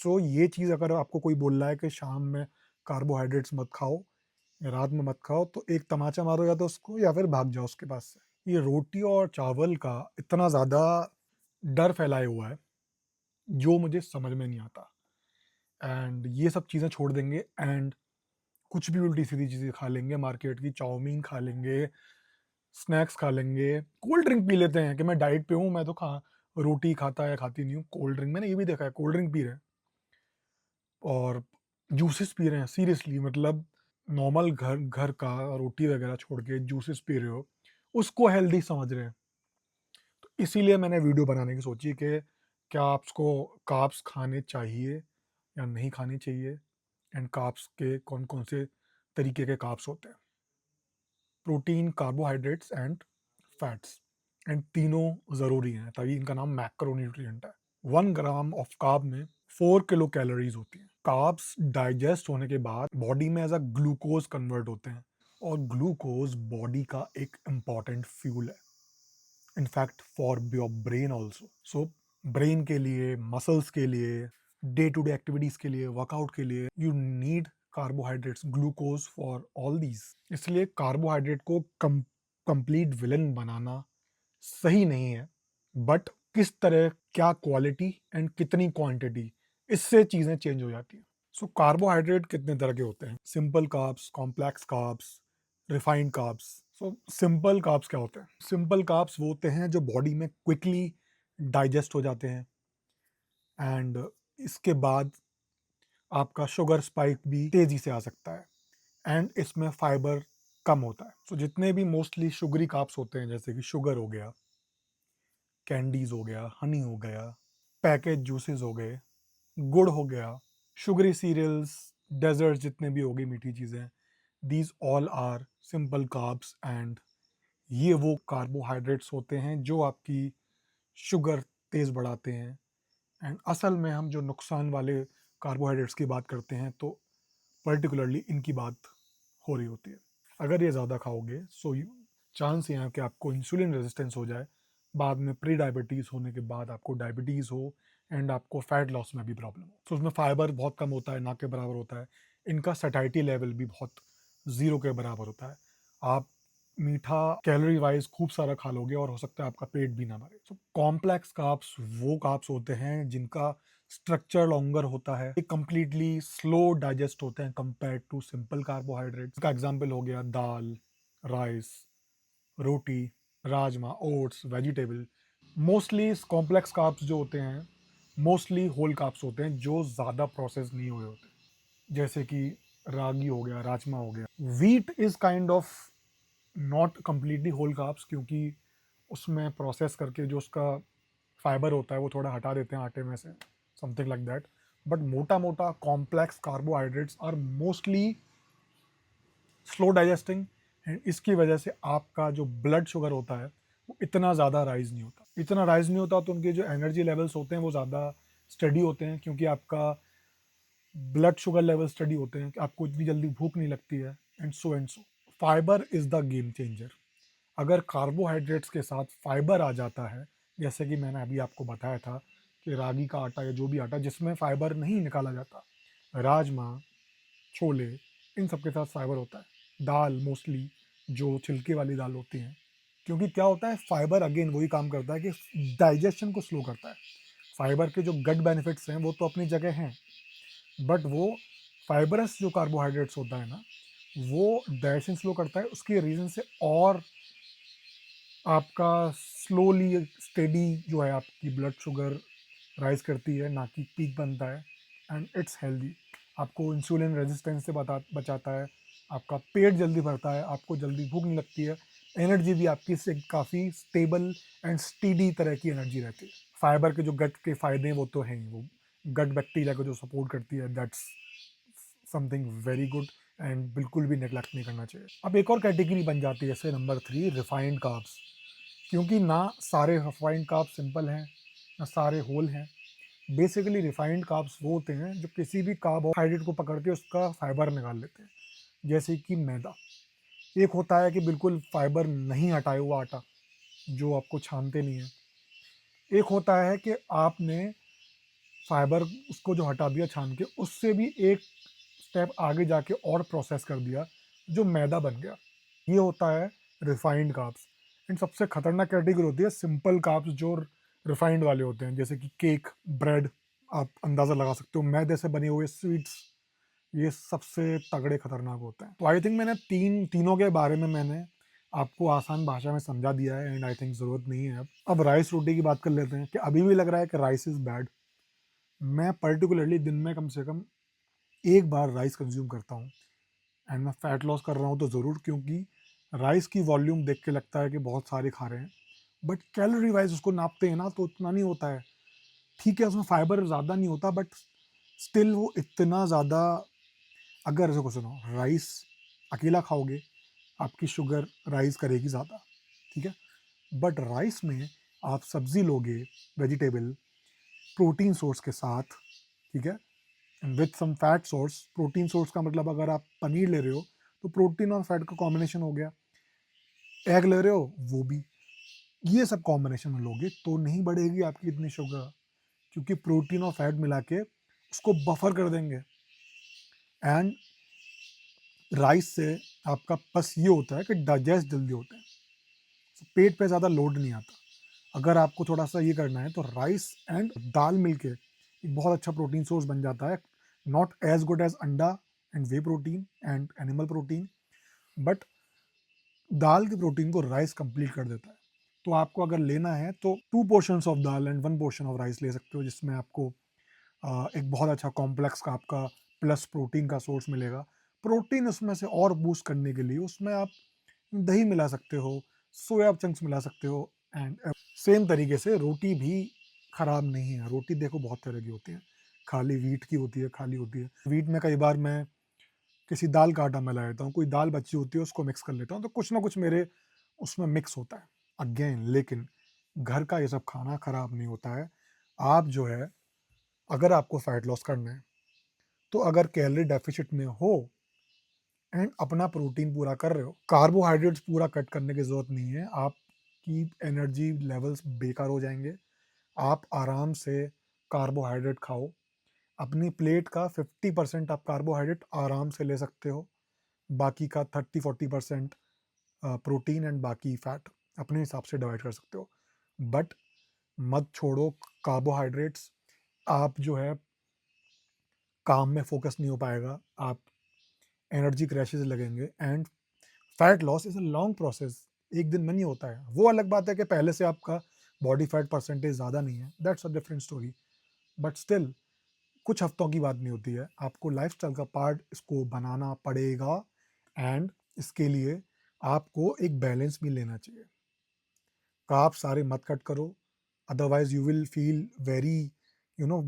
सो ये चीज़ अगर आपको कोई बोल रहा है कि शाम में कार्बोहाइड्रेट्स मत खाओ या रात में मत खाओ, तो एक तमाचा मारो या तो उसको या फिर भाग जाओ उसके पास से। ये रोटी और चावल का इतना ज़्यादा डर फैलाए हुआ है, जो मुझे समझ में नहीं आता। एंड ये सब चीज़ें छोड़ देंगे एंड कुछ भी उल्टी-सीधी चीज़ें खा लेंगे, मार्केट की चाउमीन खा लेंगे, स्नैक्स खा लेंगे, कोल्ड ड्रिंक पी लेते हैं कि मैं डाइट पे हूँ, मैं तो खा रोटी खाता या खाती नहीं हूँ, कोल्ड ड्रिंक मैंने ये भी देखा है, कोल्ड ड्रिंक पी रहे हैं और जूसेस पी रहे हैं। सीरियसली मतलब नॉर्मल घर घर का रोटी वगैरह छोड़ के जूसेस पी रहे हो, उसको हेल्दी समझ रहे हैं। तो इसीलिए मैंने वीडियो बनाने की सोची कि क्या आपको कार्ब्स खाने चाहिए या नहीं खाने चाहिए एंड कार्ब्स के कौन-कौन से तरीके के कार्ब्स होते हैं। Protein, carbohydrates and fats and तीनों ज़रूरी हैं, तभी इनका नाम मैक्रोन्यूट्रिएंट है। 1 ग्राम ऑफ कार्ब में 4 किलो कैलोरीज़ होती हैं। कार्ब्स डाइजेस्ट होने के बाद बॉडी में एज़ अ ग्लूकोज़ कन्वर्ट होते हैं और ग्लूकोज़ बॉडी का एक इम्पॉर्टेंट फ्यूल है। In fact for your brain also. So brain के लिए, मसल्स के लिए, डे टू डे एक्टिविटीज के लिए, वर्कआउट के लिए you need carbohydrates, glucose for all these. इसलिए कार्बोहाइड्रेट को कंप्लीट विलन बनाना सही नहीं है, बट किस तरह, क्या क्वालिटी एंड कितनी क्वांटिटी, इससे चीजें चेंज हो जाती हैं। सो कार्बोहाइड्रेट कितने तरह के होते हैं? Simple carbs, complex carbs, refined carbs. So simple carbs क्या होते हैं? सिंपल कार्ब्स वो होते हैं जो बॉडी में क्विकली डाइजेस्ट हो जाते हैं एंड इसके बाद आपका शुगर स्पाइक भी तेजी से आ सकता है एंड इसमें फाइबर कम होता है। सो जितने भी मोस्टली शुगरी कार्ब्स होते हैं, जैसे कि शुगर हो गया, कैंडीज हो गया, हनी हो गया, पैकेज जूसेस हो गए, गुड़ हो गया, शुगरी सीरियल्स, डेजर्ट जितने भी हो गई मीठी चीज़ें, these all are simple carbs and ये वो कार्बोहाइड्रेट्स होते हैं जो आपकी शुगर तेज़ बढ़ाते हैं। एंड असल में हम जो नुकसान वाले कार्बोहाइड्रेट्स की बात करते हैं तो पर्टिकुलरली इनकी बात हो रही होती है। अगर ये ज़्यादा खाओगे सो चांस ये है कि आपको इंसुलिन रेजिस्टेंस हो जाए, बाद में प्री डायबिटीज़ होने के बाद आपको डायबिटीज़ हो एंड आपको फैट लॉस में भी प्रॉब्लम हो। तो उसमें फाइबर बहुत कम होता है, ना के बराबर होता है। इनका सैटिस्फैक्टरी लेवल भी बहुत ज़ीरो के बराबर होता है। आप मीठा कैलोरी वाइज खूब सारा खा लोगे और हो सकता है आपका पेट भी ना भरे। तो कॉम्प्लेक्स कार्ब्स वो कार्ब्स होते हैं जिनका स्ट्रक्चर लॉन्गर होता है, ये कंप्लीटली स्लो डाइजेस्ट होते हैं कंपेयर टू सिंपल कार्बोहाइड्रेट्स। का एग्जांपल हो गया दाल, राइस, रोटी, राजमा, oats, vegetable. Mostly complex carbs जो होते हैं मोस्टली होल कार्ब्स होते हैं जो ज़्यादा प्रोसेस नहीं हुए होते, जैसे कि रागी हो गया, राजमा हो गया। Wheat is kind of not completely whole carbs, क्योंकि उसमें प्रोसेस करके जो उसका फाइबर होता है वो थोड़ा हटा देते हैं आटे में से, समथिंग लाइक दैट। बट मोटा मोटा complex carbohydrates are mostly slow digesting and इसकी वजह से आपका जो ब्लड शुगर होता है वो इतना ज़्यादा राइज नहीं होता। इतना राइज नहीं होता तो उनके जो एनर्जी लेवल्स होते हैं वो ज़्यादा स्टडी होते हैं, क्योंकि आपका ब्लड शुगर लेवल स्टडी होते हैं कि आपको इतनी जल्दी भूख नहीं लगती है and so. Fibre is the game changer. अगर कार्बोहाइड्रेट्स के साथ फाइबर आ जाता है, जैसे कि मैंने अभी आपको बताया था कि रागी का आटा या जो भी आटा जिसमें फाइबर नहीं निकाला जाता, राजमा, छोले, इन सब के साथ फाइबर होता है। दाल मोस्टली जो छिलके वाली दाल होती हैं, क्योंकि क्या होता है फाइबर अगेन वही काम करता है कि डाइजेशन को स्लो करता है। फाइबर के जो गट बेनिफिट्स हैं वो तो अपनी जगह हैं, बट वो फाइबरस जो कार्बोहाइड्रेट्स होता है ना, वो डाइजेशन स्लो करता है। उसके रीज़न से और आपका स्लोली स्टेडी जो है आपकी ब्लड शुगर राइज करती है, ना कि पीक बनता है एंड इट्स हेल्दी। आपको इंसुलिन रेजिस्टेंस से बचाता है, आपका पेट जल्दी भरता है, आपको जल्दी भूख नहीं लगती है, एनर्जी भी आपकी से काफ़ी स्टेबल एंड स्टीडी तरह की एनर्जी रहती है। फाइबर के जो गट के फ़ायदे हैं वो तो हैं ही, वो गट बैक्टीरिया को जो सपोर्ट करती है, that's something very good and बिल्कुल भी नेग्लेक्ट नहीं करना चाहिए। अब एक और कैटेगरी बन जाती है जैसे नंबर 3, रिफाइंड कार्ब्स। क्योंकि ना सारे रिफाइंड कार्ब्स सिंपल हैं, ना सारे होल हैं। बेसिकली रिफाइंड कार्ब्स वो होते हैं जो किसी भी कार्बोहाइड्रेट को पकड़ के उसका फाइबर निकाल लेते हैं, जैसे कि मैदा। एक होता है कि बिल्कुल फाइबर नहीं हटाया हुआ आटा जो आपको छानते नहीं है। एक होता है कि आपने फाइबर उसको जो हटा दिया छान के, उससे भी एक स्टेप आगे जाके और प्रोसेस कर दिया, जो मैदा बन गया। ये होता है रिफाइंड कार्ब्स। एंड सबसे खतरनाक कैटेगरी होती है सिंपल कार्ब्स, जो रिफाइंड वाले होते हैं, जैसे कि केक, ब्रेड। आप अंदाज़ा लगा सकते हो, मैदे से बने हुए स्वीट्स, ये सबसे तगड़े खतरनाक होते हैं। तो आई थिंक मैंने तीनों के बारे में मैंने आपको आसान भाषा में समझा दिया है, एंड आई थिंक ज़रूरत नहीं है अब राइस रोटी की बात कर लेते हैं, कि अभी भी लग रहा है कि राइस इज़ बैड। मैं पर्टिकुलरली दिन में कम से कम एक बार राइस कंज्यूम करता हूँ, एंड मैं फैट लॉस कर रहा हूँ तो ज़रूर, क्योंकि राइस की वॉल्यूम देख के लगता है कि बहुत सारे खा रहे हैं, बट कैलोरी वाइज उसको नापते हैं ना, तो उतना नहीं होता है। ठीक है, उसमें फाइबर ज़्यादा नहीं होता, बट स्टिल वो इतना ज़्यादा। अगर देखो सुनो, राइस अकेला खाओगे, आपकी शुगर राइस करेगी ज़्यादा, ठीक है। बट राइस में आप सब्जी लोगे, वेजिटेबल, प्रोटीन सोर्स के साथ, ठीक है, with some fat source. Protein source का मतलब अगर आप पनीर ले रहे हो, तो प्रोटीन और फैट का कॉम्बिनेशन हो गया। एग ले रहे हो, वो भी। ये सब कॉम्बिनेशन में लोगे तो नहीं बढ़ेगी आपकी इतनी शुगर, क्योंकि प्रोटीन और फैट मिला के उसको बफर कर देंगे। एंड राइस से आपका बस ये होता है कि डाइजेस्ट जल्दी होता है, तो पेट पे ज़्यादा लोड नहीं आता। अगर आपको थोड़ा सा ये करना है, तो राइस एंड दाल मिलके एक बहुत अच्छा प्रोटीन सोर्स बन जाता है। नॉट एज गुड एज अंडा and whey protein and animal protein, but दाल के प्रोटीन को राइस कंप्लीट कर देता है। तो आपको अगर लेना है तो 2 portions of dal and 1 portion of rice ले सकते हो, जिसमें आपको एक बहुत अच्छा कॉम्प्लेक्स का आपका प्लस प्रोटीन का सोर्स मिलेगा। प्रोटीन उसमें से और बूस्ट करने के लिए उसमें आप दही मिला सकते हो, सोया चंक्स मिला सकते हो। एंड सेम तरीके से रोटी भी खराब नहीं है। रोटी देखो बहुत तरह की होती है, खाली वीट की होती है, खाली होती है वीट में। कई बार मैं किसी दाल का आटा मिला लेता हूँ, कोई दाल बची होती है उसको मिक्स कर लेता हूँ, तो कुछ ना कुछ मेरे उसमें मिक्स होता है अगेन। लेकिन घर का ये सब खाना खराब नहीं होता है। आप जो है, अगर आपको फैट लॉस करना है, तो अगर कैलोरी डेफिसिट में हो एंड अपना प्रोटीन पूरा कर रहे हो, कार्बोहाइड्रेट्स पूरा कट करने की ज़रूरत नहीं है। आपकी एनर्जी लेवल्स बेकार हो जाएंगे। आप आराम से कार्बोहाइड्रेट खाओ। अपनी प्लेट का 50% आप कार्बोहाइड्रेट आराम से ले सकते हो, बाकी का 30-40% प्रोटीन एंड बाकी फैट अपने हिसाब से डिवाइड कर सकते हो। बट मत छोड़ो कार्बोहाइड्रेट्स। आप जो है, काम में फोकस नहीं हो पाएगा, आप एनर्जी क्रैशेस लगेंगे। And fat loss is a long process, एक दिन में नहीं होता है। वो अलग बात है कि पहले से आपका बॉडी फैट परसेंटेज ज़्यादा नहीं है, that's a different story. But still कुछ हफ्तों की बात नहीं होती है, आपको लाइफस्टाइल का पार्ट इसको बनाना पड़ेगा। एंड इसके लिए आपको एक बैलेंस भी लेना चाहिए। कार्ब सारे मत कट करो, otherwise you will feel very, you know,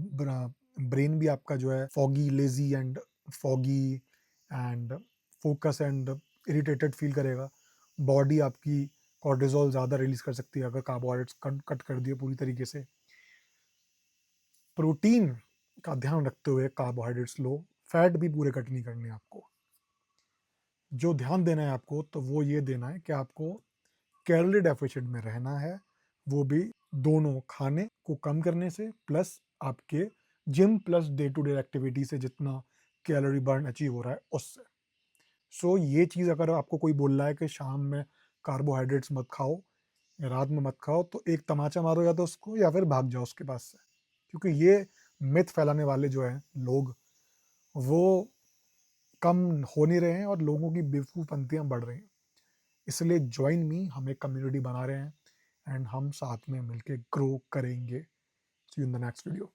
brain भी आपका जो है foggy, lazy and foggy and focus and irritated feel करेगा। बॉडी आपकी कॉर्टिजोल ज़्यादा रिलीज कर सकती है अगर कार्बोहाइड्रेट्स कट कर दिए पूरी तरीके से। प्रोटीन का ध्यान रखते हुए कार्बोहाइड्रेट्स लो, फैट भी पूरे कट नहीं करने आपको। जो ध्यान देना है आपको, तो वो ये देना है कि आपको कैलोरी डेफिसिट में रहना है, वो भी दोनों खाने को कम करने से, प्लस आपके gym plus day to day activity से जितना कैलोरी बर्न अचीव हो रहा है उससे। सो ये चीज़ अगर आपको कोई बोल रहा है कि शाम में कार्बोहाइड्रेट्स मत खाओ या रात में मत खाओ, तो एक तमाचा मारो या तो उसको, या फिर भाग जाओ उसके पास से। क्योंकि ये मिथ फैलाने वाले जो हैं लोग, वो कम हो नहीं रहे हैं और लोगों की बेवकूफ़पंतियाँ बढ़ रही हैं। इसलिए ज्वाइन मी, हम एक कम्युनिटी बना रहे हैं एंड हम साथ में मिलके ग्रो करेंगे। See you in the next video.